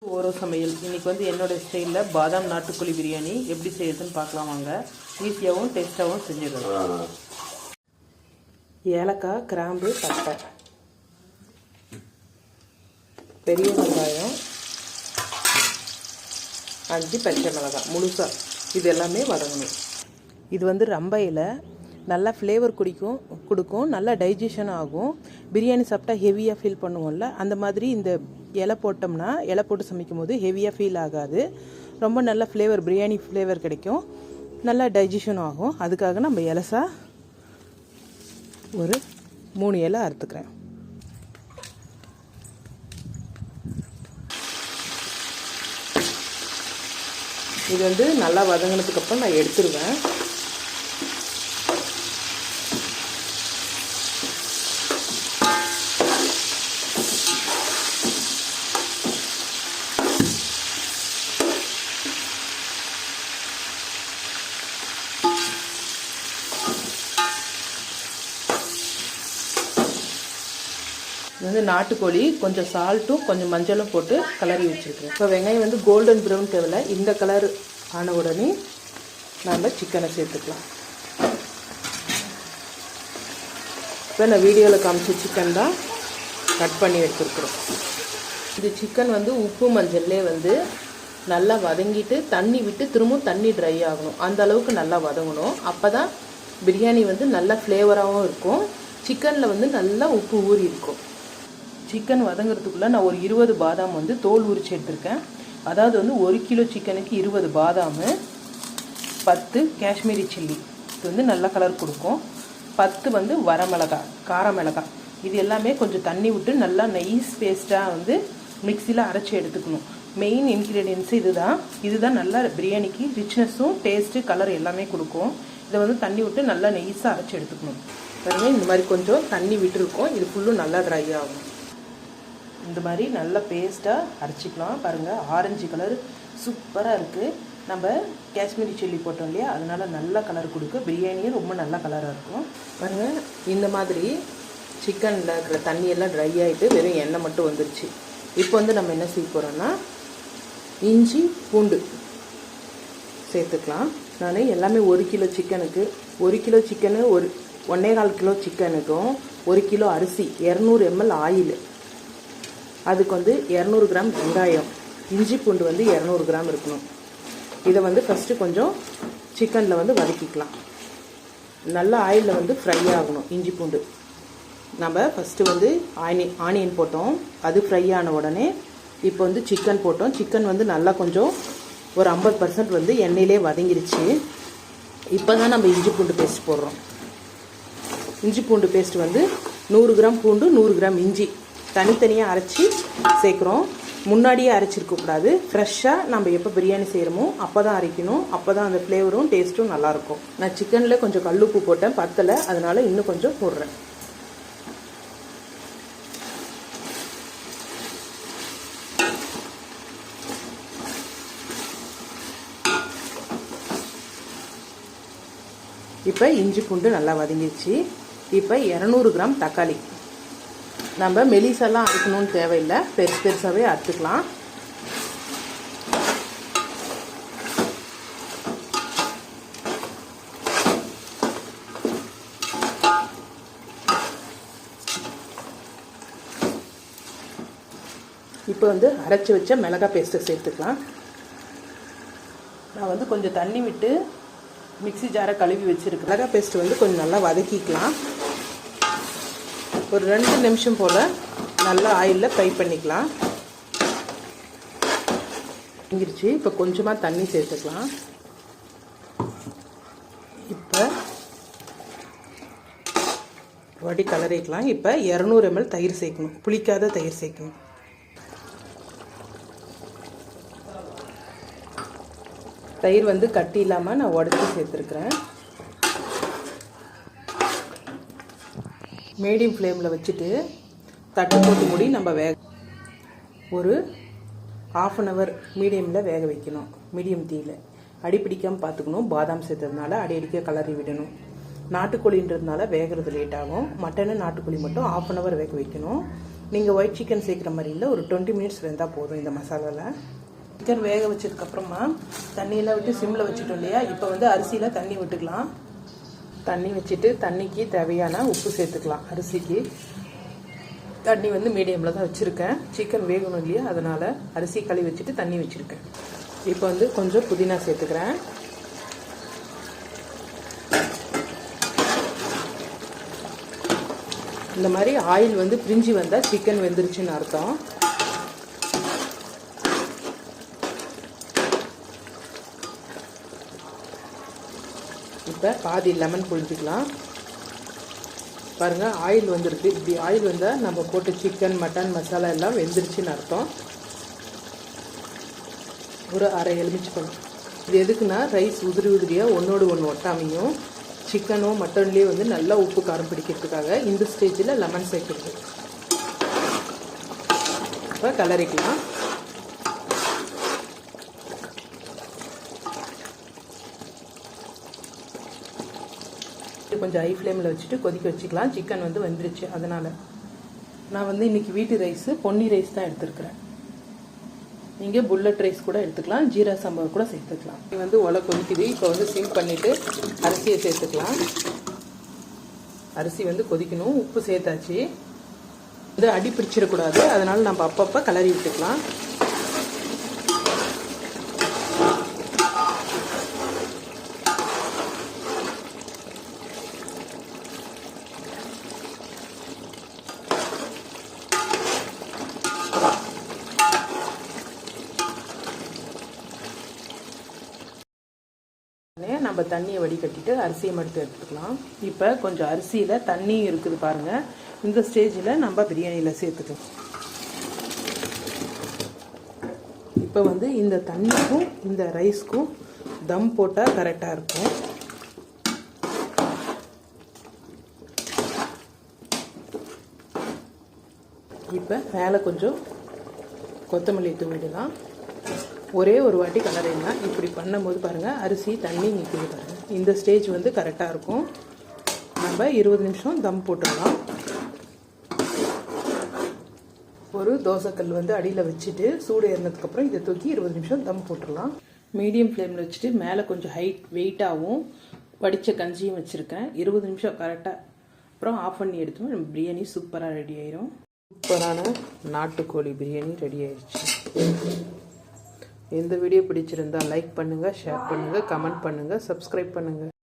ஓரோ சமையல் இன்னைக்கு வந்து என்னோட ஸ்டைலில் பாதாம் நாட்டுக்கோழி பிரியாணி எப்படி செய்யறதுன்னு பார்க்கலாம் வாங்க. ஈஸியாகவும் டேஸ்ட்டாகவும் செஞ்சிடலாம். ஏலக்காய், கிராம்பு, பட்டை, பெரிய வெங்காயம், 5 பச்சை மிளகாய் முழுசாக இது எல்லாமே வதங்கணும். இது வந்து ரம்ப இலை, நல்லா ஃப்ளேவர் கொடுக்கும், நல்லா டைஜஷன் ஆகும். பிரியாணி சாப்பிட்டா ஹெவியாக ஃபீல் பண்ணுவோம்ல, அந்த மாதிரி இந்த இலை போட்டோம்னா இலை போட்டு சமைக்கும் போது ஹெவியாக ஃபீல் ஆகாது. ரொம்ப நல்ல ஃப்ளேவர், பிரியாணி ஃப்ளேவர் கிடைக்கும், நல்லா டைஜஷன் ஆகும். அதுக்காக நம்ம இலசா ஒரு 3 இலை அறுத்துக்கிறேன். இது வந்து நல்லா வதங்கினதுக்கப்புறம் நான் எடுத்துருவேன். இது வந்து நாட்டுக்கோழி, கொஞ்சம் சால்ட்டும் கொஞ்சம் மஞ்சளும் போட்டு கலரி வச்சுருக்கேன். இப்போ வெங்காயம் வந்து கோல்டன் ப்ரௌன் தேவையில்ல, இந்த கலர் ஆன உடனே நாம் சிக்கனை சேர்த்துக்கலாம். இப்போ நான் வீடியோவில் காமிச்ச சிக்கன் தான் கட் பண்ணி எடுத்துருக்குறோம். இந்த சிக்கன் வந்து உப்பு மஞ்சள்லே வந்து நல்லா வதங்கிட்டு தண்ணி விட்டு திரும்பவும் தண்ணி ட்ரை ஆகணும், அந்த அளவுக்கு நல்லா வதங்கணும். அப்போ தான் பிரியாணி வந்து நல்லா ஃப்ளேவராகவும் இருக்கும், சிக்கனில் வந்து நல்லா உப்பு ஊறி இருக்கும். சிக்கன் வதங்கிறதுக்குள்ளே நான் ஒரு 20 பாதாம் வந்து தோல் உரிச்சு எடுத்திருக்கேன். அதாவது வந்து 1 கிலோ சிக்கனுக்கு 20 பாதாம், 10 காஷ்மீரி சில்லி, இது வந்து நல்ல கலர் கொடுக்கும், 10 வந்து வரமிளகாய், கார மிளகாய். இது எல்லாமே கொஞ்சம் தண்ணி விட்டு நல்லா நைஸ் பேஸ்ட்டாக வந்து மிக்சியில் அரைச்சி எடுத்துக்கணும். மெயின் இன்க்ரீடியன்ஸு இதுதான் நல்லா பிரியாணிக்கு ரிச்னஸும் டேஸ்ட்டு கலர் எல்லாமே கொடுக்கும். இதை வந்து தண்ணி விட்டு நல்லா நைஸாக அரைச்சி எடுத்துக்கணும். பாருங்கள், இந்த மாதிரி கொஞ்சம் தண்ணி விட்டுருக்கோம், இது ஃபுல்லும் நல்லா ட்ரை ஆகும். இந்த மாதிரி நல்லா பேஸ்ட்டாக அரைச்சிக்கலாம். பாருங்கள், ஆரஞ்சு கலர் சூப்பராக இருக்குது. நம்ம காஷ்மீரி சில்லி போட்டோம் இல்லையா, அதனால நல்ல கலர் கொடுக்கும், பிரியாணியும் ரொம்ப நல்ல கலராக இருக்கும். பாருங்கள், இந்த மாதிரி சிக்கனில் இருக்கிற தண்ணியெல்லாம் ட்ரை ஆகிட்டு வெறும் எண்ணெய் மட்டும் வந்துருச்சு. இப்போ வந்து நம்ம என்ன செய்ய போகிறோன்னா இஞ்சி பூண்டு சேர்த்துக்கலாம். நான் எல்லாமே 1 கிலோ சிக்கனுக்கு 1 கிலோ சிக்கனு, 1.25 கிலோ சிக்கனுக்கும் 1 கிலோ அரிசி, 200 ml ஆயில், அதுக்கு வந்து 200 கிராம் வெங்காயம், இஞ்சி பூண்டு வந்து 200 கிராம் இருக்கணும். இதை வந்து ஃபஸ்ட்டு கொஞ்சம் சிக்கனில் வந்து வதக்கிக்கலாம். நல்லா ஆயிலில் வந்து ஃப்ரை ஆகணும் இஞ்சி பூண்டு. நம்ம ஃபஸ்ட்டு வந்து ஆனியன் போட்டோம், அது ஃப்ரை ஆன உடனே இப்போ வந்து சிக்கன் போட்டோம். சிக்கன் வந்து நல்லா கொஞ்சம் ஒரு 50% வந்து எண்ணெயிலே வதங்கிருச்சு. இப்போ தான் நம்ம இஞ்சி பூண்டு பேஸ்ட் போடுறோம். இஞ்சி பூண்டு பேஸ்ட் வந்து 100 கிராம் பூண்டு, 100 கிராம் இஞ்சி தனித்தனியாக அரைச்சி சேர்க்குறோம். முன்னாடியே அரைச்சிருக்கக்கூடாது, ஃப்ரெஷ்ஷாக நம்ம எப்போ பிரியாணி செய்கிறோமோ அப்போ தான் அரைக்கணும். அப்போ தான் அந்த ஃப்ளேவரும் டேஸ்ட்டும் நல்லாயிருக்கும். நான் சிக்கனில் கொஞ்சம் கல்லுப்பு போட்டேன், பத்தலை, அதனால் இன்னும் கொஞ்சம் போடுறேன். இப்போ இஞ்சி பூண்டு நல்லா வதங்கிடுச்சு. இப்போ 200 கிராம் தக்காளி, நம்ம மெலிசெல்லாம் அரைக்கணும்னு தேவையில்லை, பெருசாகவே அறுத்துக்கலாம். இப்போ வந்து அரைச்சி வச்ச மிளகாய் பேஸ்ட்டை சேர்த்துக்கலாம். நான் வந்து கொஞ்சம் தண்ணி விட்டு மிக்ஸி ஜாரை கழுவி வச்சுருக்கேன். மிளகாய் பேஸ்ட்டு வந்து கொஞ்சம் நல்லா வதக்கிக்கலாம். ஒரு 2 நிமிஷம் போல் நல்லா ஆயிலில் ஃப்ரை பண்ணிக்கலாம். இங்கிருச்சு. இப்போ கொஞ்சமாக தண்ணி சேர்த்துக்கலாம். இப்போ வடி கலரிக்கலாம். இப்போ 200 ml தயிர் சேர்க்கணும், புளிக்காத தயிர் சேர்க்கணும். தயிர் வந்து கட்டி இல்லாமல் நான் உடச்சி சேர்த்துருக்குறேன். மீடியம் ஃப்ளேமில் வச்சுட்டு தட்டு போட்டு மூடி நம்ம ஒரு 1/2 hour மீடியமில் வேக வைக்கணும். மீடியம் தீயில் அடிப்பிடிக்காமல் பார்த்துக்கணும். பாதாம் சேர்த்ததுனால அடிக்கடி கலரி விடணும். நாட்டுக்கோழின்றதுனால வேகிறது லேட் ஆகும். மட்டனு நாட்டுக்கோழி மட்டும் 1/2 hour வேக வைக்கணும். நீங்கள் ஒயிட் சிக்கன் சேர்க்குற மாதிரி இல்லை, ஒரு 20 மினிட்ஸ் வெந்தால் போதும் இந்த மசாலாவில். சிக்கன் வேக வச்சதுக்கப்புறமா தண்ணியெல்லாம் விட்டு சிம்மில் வச்சுட்டோம் இல்லையா, இப்போ வந்து அரிசியில் தண்ணி விட்டுக்கலாம். தண்ணி வச்சுட்டு தண்ணிக்கு தேவையான உப்பு சேர்த்துக்கலாம். அரிசிக்கு தண்ணி வந்து மீடியமில் தான் வச்சுருக்கேன், சிக்கன் வேகணும் இல்லையா, அதனால் அரிசி கழுவி வச்சுட்டு தண்ணி வச்சுருக்கேன். இப்போ வந்து கொஞ்சம் புதினா சேர்த்துக்கிறேன். இந்த மாதிரி ஆயில் வந்து பிரிஞ்சு வந்தால் சிக்கன் வெந்துருச்சுன்னு அர்த்தம். இப்போ பாதி லெமன் புழிஞ்சிக்கலாம். பாருங்கள், ஆயில் வந்துருக்கு. இப்படி ஆயில் வந்தால் நம்ம போட்டு சிக்கன் மட்டன் மசாலா எல்லாம் வெந்துருச்சுன்னு அர்த்தம். ஒரு அரை எலுமிச்சை பழம். இது எதுக்குன்னா ரைஸ் உதிரி உதிரியாக ஒன்றோடு ஒன்று ஒட்டாமையும் சிக்கனோ மட்டன்லேயே வந்து நல்லா உப்பு காரம் பிடிக்கிறதுக்காக இந்த ஸ்டேஜில் லெமன் சேர்க்குறது. இப்போ கலரிக்கலாம். கொஞ்சம் ஹை ஃப்ளேமில் வச்சுட்டு கொதிக்க வச்சுக்கலாம். சிக்கன் வந்து வெந்துருச்சு, அதனால் நான் வந்து இன்றைக்கி வீட்டு ரைஸு பொன்னி ரைஸ் தான் எடுத்துருக்குறேன். நீங்கள் புல்லட் ரைஸ் கூட எடுத்துக்கலாம், ஜீரா சாம்பார் கூட சேர்த்துக்கலாம். இது வந்து ஒலை கொதிக்குது. இப்போ வந்து சிம் பண்ணிவிட்டு அரிசியை சேர்த்துக்கலாம். அரிசி வந்து கொதிக்கணும். உப்பு சேர்த்தாச்சு. இது அடி பிடிச்சிடக்கூடாது, அதனால் நம்ம அப்பப்போ கலரி விட்டுக்கலாம். நம்ம தண்ணியை வடிகட்டிட்டு அரிசியை மட்டும் எடுத்துக்கலாம். இப்போ கொஞ்சம் அரிசியில் தண்ணியும் இருக்குது பாருங்கள். இந்த ஸ்டேஜில் நம்ம பிரியாணியில் சேர்த்துக்கலாம். இப்போ வந்து இந்த தண்ணிக்கும் இந்த ரைஸ்க்கும் தம் போட்டால் கரெக்டாக இருக்கும். இப்போ மேலே கொஞ்சம் கொத்தமல்லி தூவிடலாம். ஒரே ஒரு வாட்டி கலரிடலாம். இப்படி பண்ணும்போது பாருங்கள், அரிசி தண்ணி நிற்குது பாருங்கள். இந்த ஸ்டேஜ் வந்து கரெக்டாக இருக்கும். நம்ம 20 நிமிஷம் தம் போட்டுடலாம். ஒரு தோசைக்கல் வந்து அடியில் வச்சுட்டு சூடு ஏறினதுக்கப்புறம் இதை தூக்கி 20 நிமிஷம் தம் போட்டுடலாம். மீடியம் ஃப்ளேமில் வச்சுட்டு மேலே கொஞ்சம் வெயிட்டாகவும் வடித்த கஞ்சியும் வச்சுருக்கேன். 20 நிமிஷம் கரெக்டாக. அப்புறம் ஆஃப் பண்ணி எடுத்தோம். நம்ம பிரியாணி சூப்பராக ரெடி ஆயிரும். சூப்பரான நாட்டுக்கோழி பிரியாணி ரெடி ஆயிடுச்சு. இந்த வீடியோ பிடிச்சிருந்தால் லைக் பண்ணுங்கள், ஷேர் பண்ணுங்கள், கமெண்ட் பண்ணுங்கள், சப்ஸ்கிரைப் பண்ணுங்கள்.